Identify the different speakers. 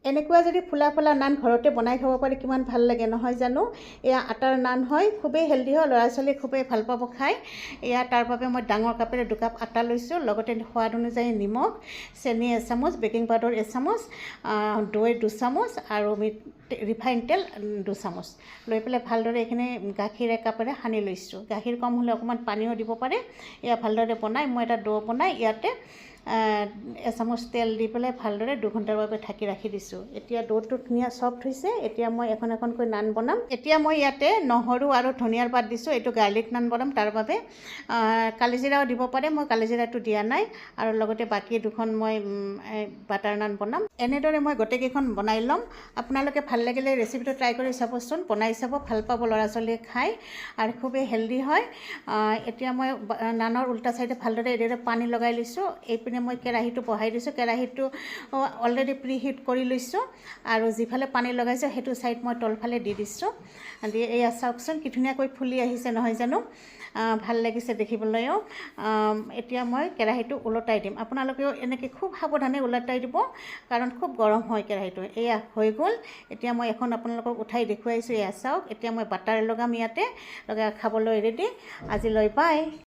Speaker 1: এনেকুৱা যদি ফুলা ফুলা নান ঘৰতে বনাই খাব পাৰি কিমান ভাল লাগে নহয় জানো। এয়া আটাৰ নান হয়, খুবেই হেল্ডি হয়, ল'ৰা ছোৱালীয়ে খুবেই ভাল পাব খাই। এয়া তাৰ বাবে মই ডাঙৰ কাপেৰে 2 কাপ আটা লৈছোঁ, লগতে সোৱাদ অনুযায়ী নিমখ, চেনি এচামুচ, বেকিং পাউডাৰ এচামুচ, দৈ 2 চামুচ আৰু ৰিফাইন তেল 2 চামুচ লৈ পেলাই ভালদৰে এইখিনি গাখীৰ 1 কাপেৰে সানি লৈছোঁ। গাখীৰ কম হ'লে অকণমান পানীও দিব পাৰে। এয়া ভালদৰে বনাই মই এটা ডো বনাই ইয়াতে এচামুচ তেল দি পেলাই ভালদৰে 2 ঘণ্টাৰ বাবে ঢাকি ৰাখি দিছোঁ। এতিয়া ডোটো ধুনীয়া চফ্ট হৈছে। এতিয়া মই এখন এখনকৈ নান বনাম। এতিয়া মই ইয়াতে নহৰু আৰু ধনিয়াৰ পাত দিছোঁ, এইটো গাৰ্লিক নান বনাম, তাৰ বাবে কালিজিৰাও দিব পাৰে, মই কালিজিৰাটো দিয়া নাই। আৰু লগতে বাকী 2খন মই বাটাৰ নান বনাম। এনেদৰে মই গোটেইকেইখন বনাই ল'ম। আপোনালোকে ভাল লাগিলে ৰেচিপিটো ট্ৰাই কৰি চাবচোন, বনাই চাব, ভাল পাব ল'ৰা ছোৱালীয়ে খাই আৰু খুবেই হেল্ডি হয়। এতিয়া মই নানৰ উল্টা চাইডে ভালদৰে এইদৰে পানী লগাই লৈছোঁ। এইপিনে মই কেৰাহীটো বহাই দিছোঁ। কেৰাহীটো অলৰেডি প্ৰি হিট কৰি লৈছোঁ আৰু যিফালে পানী লগাইছোঁ সেইটো ছাইড মই তলফালে দি দিছোঁ। দি এয়া চাওকচোন কি ধুনীয়াকৈ ফুলি আহিছে নহয় জানো, ভাল লাগিছে দেখিবলৈও। এতিয়া মই কেৰাহীটো ওলটাই দিম। আপোনালোকেও এনেকৈ খুব সাৱধানে ওলটাই দিব, কাৰণ খুব গৰম হয় কেৰাহীটো। এয়া হৈ গ'ল। এতিয়া মই এখন আপোনালোকক উঠাই দেখুৱাইছোঁ। এয়া চাওক, এতিয়া মই বাটাৰ লগাম, ইয়াতে লগাই খাবলৈ ৰেডি। আজিলৈ বাই।